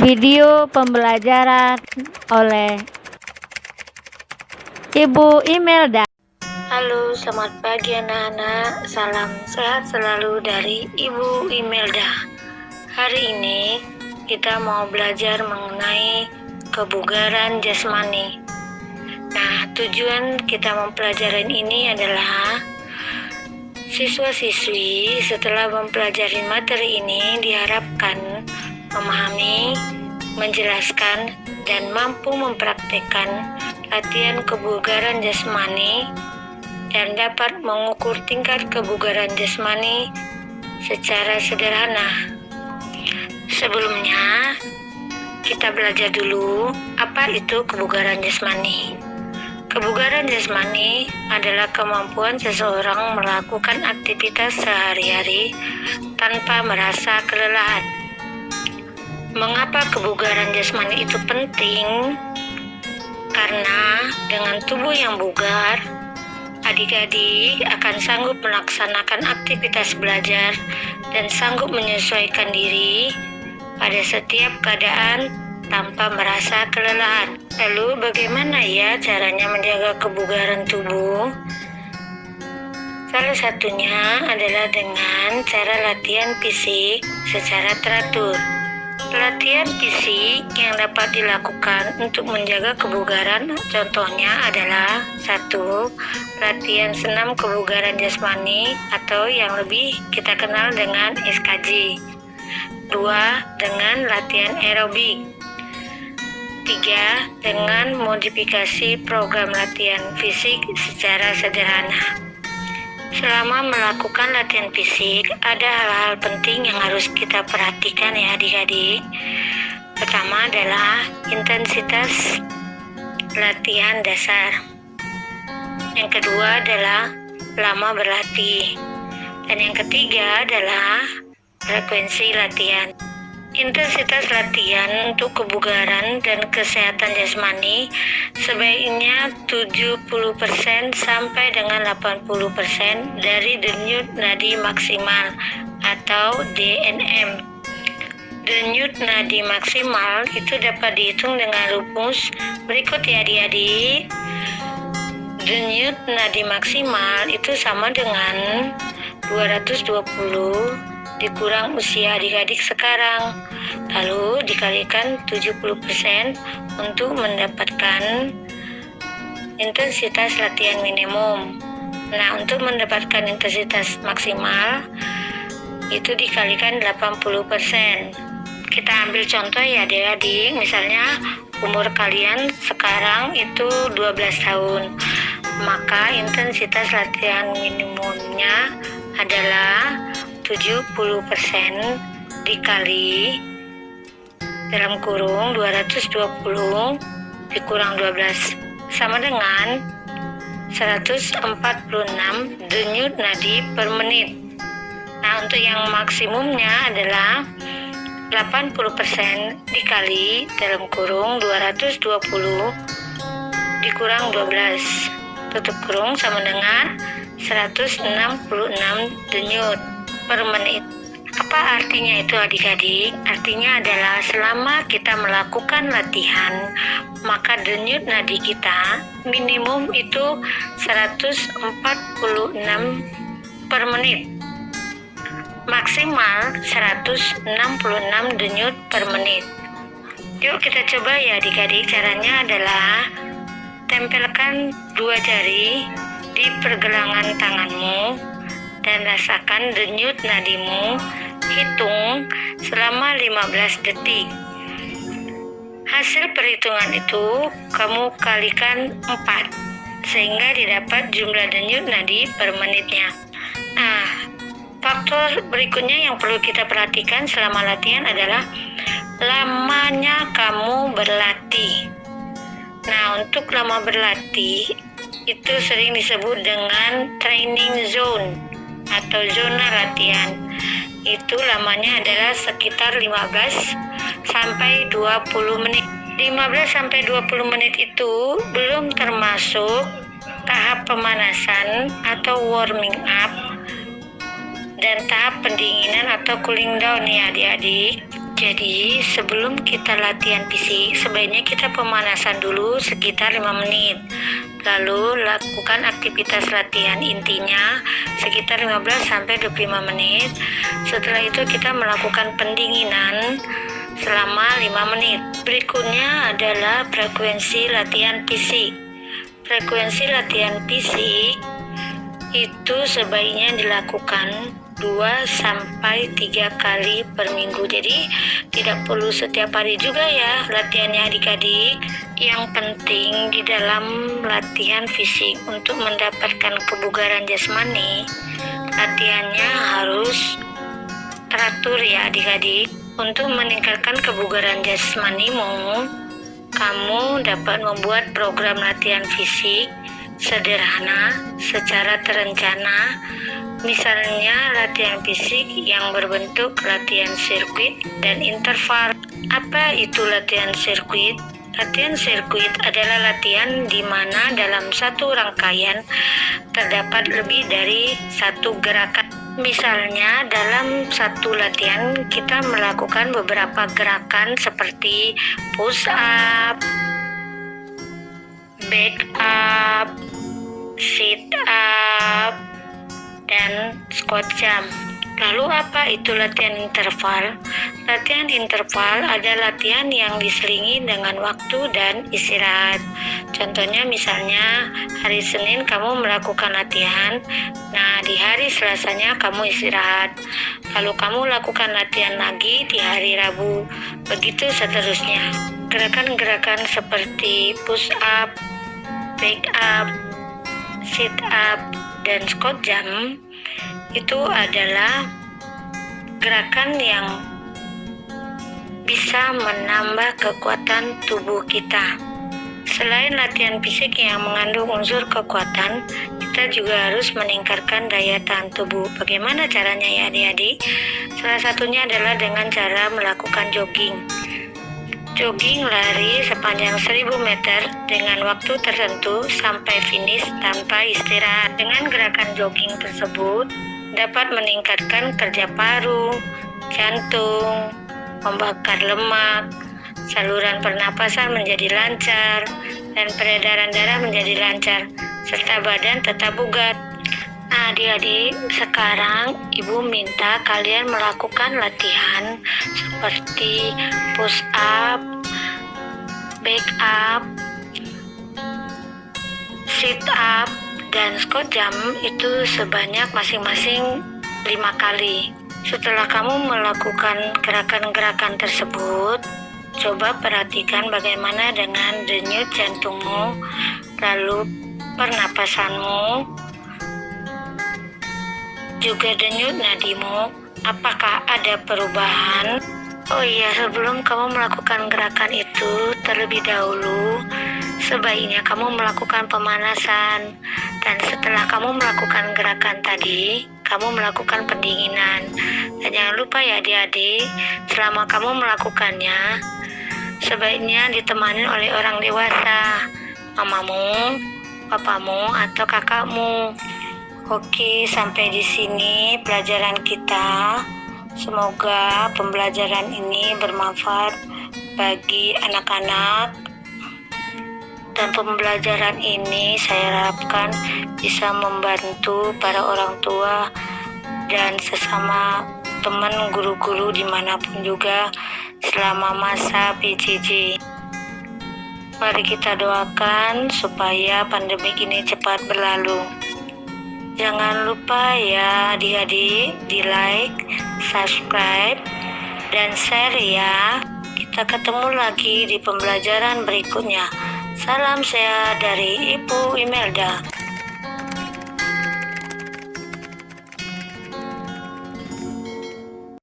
Video pembelajaran oleh Ibu Imelda. Halo, selamat pagi anak-anak. Salam sehat selalu dari Ibu Imelda. Hari ini kita mau belajar mengenai kebugaran jasmani. Nah, tujuan kita mempelajari ini adalah siswa-siswi setelah mempelajari materi ini diharapkan memahami, menjelaskan, dan mampu mempraktekkan latihan kebugaran jasmani dan dapat mengukur tingkat kebugaran jasmani secara sederhana. Sebelumnya, kita belajar dulu apa itu kebugaran jasmani. Kebugaran jasmani adalah kemampuan seseorang melakukan aktivitas sehari-hari tanpa merasa kelelahan. Mengapa kebugaran jasmani itu penting? Karena dengan tubuh yang bugar, adik-adik akan sanggup melaksanakan aktivitas belajar dan sanggup menyesuaikan diri pada setiap keadaan tanpa merasa kelelahan. Lalu bagaimana ya caranya menjaga kebugaran tubuh? Salah satunya adalah dengan cara latihan fisik secara teratur. Latihan fisik yang dapat dilakukan untuk menjaga kebugaran contohnya adalah 1. Latihan senam kebugaran jasmani atau yang lebih kita kenal dengan SKJ. 2. Dengan latihan aerobik. 3. Dengan modifikasi program latihan fisik secara sederhana. Selama melakukan latihan fisik, ada hal-hal penting yang harus kita perhatikan ya adik-adik. Pertama adalah intensitas latihan dasar. Yang kedua adalah lama berlatih. Dan yang ketiga adalah frekuensi latihan. Intensitas latihan untuk kebugaran dan kesehatan jasmani sebaiknya 70% sampai dengan 80% dari denyut nadi maksimal atau DNM. Denyut nadi maksimal itu dapat dihitung dengan rumus berikut ya adik-adik. Denyut nadi maksimal itu sama dengan 220 dikurang usia adik-adik sekarang, lalu dikalikan 70% untuk mendapatkan intensitas latihan minimum. Nah, untuk mendapatkan intensitas maksimal itu dikalikan 80%. Kita ambil contoh ya adik-adik, misalnya umur kalian sekarang itu 12 tahun, maka intensitas latihan minimumnya adalah 70% dikali dalam kurung 220 dikurang 12 sama dengan 146 denyut nadi per menit. Nah, untuk yang maksimumnya adalah 80% dikali dalam kurung 220 dikurang 12 tutup kurung sama dengan 166 denyut per menit. Apa artinya itu adik-adik? Artinya adalah selama kita melakukan latihan, maka denyut nadi kita minimum itu 146 per menit. Maksimal 166 denyut per menit. Yuk kita coba ya adik-adik. Caranya adalah tempelkan 2 jari di pergelangan tanganmu dan rasakan denyut nadimu, hitung selama 15 detik. Hasil perhitungan itu kamu kalikan 4 sehingga didapat jumlah denyut nadi per menitnya. Nah, faktor berikutnya yang perlu kita perhatikan selama latihan adalah lamanya kamu berlatih. Nah, untuk lama berlatih itu sering disebut dengan training zone atau zona latihan. Itu lamanya adalah sekitar 15 sampai 20 menit. 15 sampai 20 menit itu belum termasuk tahap pemanasan atau warming up dan tahap pendinginan atau cooling down ya adik-adik. Jadi sebelum kita latihan fisik, sebaiknya kita pemanasan dulu sekitar 5 menit. Lalu lakukan aktivitas latihan intinya sekitar 15-25 menit. Setelah itu kita melakukan pendinginan selama 5 menit. Berikutnya adalah frekuensi latihan fisik. Frekuensi latihan fisik itu sebaiknya dilakukan 2-3 kali per minggu. Jadi tidak perlu setiap hari juga ya latihannya adik-adik. Yang penting di dalam latihan fisik untuk mendapatkan kebugaran jasmani, latihannya harus teratur ya adik-adik. Untuk meningkatkan kebugaran jasmanimu, kamu dapat membuat program latihan fisik sederhana secara terencana. Misalnya latihan fisik yang berbentuk latihan sirkuit dan interval. Apa itu latihan sirkuit? Latihan sirkuit adalah latihan di mana dalam satu rangkaian terdapat lebih dari satu gerakan. Misalnya dalam satu latihan kita melakukan beberapa gerakan seperti push up, back up, sit up, dan squat jump. Lalu apa itu latihan interval? Latihan interval adalah latihan yang diselingi dengan waktu dan istirahat. Contohnya misalnya hari Senin kamu melakukan latihan, nah di hari Selasanya kamu istirahat. Lalu kamu lakukan latihan lagi di hari Rabu. Begitu seterusnya. Gerakan-gerakan seperti push up, back up, sit up, dan squat jump itu adalah gerakan yang bisa menambah kekuatan tubuh kita. Selain latihan fisik yang mengandung unsur kekuatan, kita juga harus meningkatkan daya tahan tubuh. Bagaimana caranya ya adik-adik? Salah satunya adalah dengan cara melakukan jogging. Jogging lari sepanjang 1000 meter dengan waktu tertentu sampai finish tanpa istirahat. Dengan gerakan jogging tersebut dapat meningkatkan kerja paru, jantung, membakar lemak, saluran pernapasan menjadi lancar, dan peredaran darah menjadi lancar, serta badan tetap bugar. Nah adik-adik, sekarang ibu minta kalian melakukan latihan seperti push up, back up, sit up, dan squat jump itu sebanyak masing-masing 5 kali. Setelah kamu melakukan gerakan-gerakan tersebut, coba perhatikan bagaimana dengan denyut jantungmu, lalu pernapasanmu, juga denyut nadimu. Apakah ada perubahan? Oh iya, sebelum kamu melakukan gerakan itu, terlebih dahulu sebaiknya kamu melakukan pemanasan. Dan setelah kamu melakukan gerakan tadi, kamu melakukan pendinginan. Dan jangan lupa ya adik-adik, selama kamu melakukannya, sebaiknya ditemani oleh orang dewasa, mamamu, papamu, atau kakakmu. Oke, sampai di sini pelajaran kita. Semoga pembelajaran ini bermanfaat bagi anak-anak, dan pembelajaran ini saya harapkan bisa membantu para orang tua dan sesama teman guru-guru dimanapun juga selama masa PJJ. Mari kita doakan supaya pandemi ini cepat berlalu. Jangan lupa ya adik-adik, di like, subscribe, dan share ya. Kita ketemu lagi di pembelajaran berikutnya. Salam sehat dari Ibu Imelda.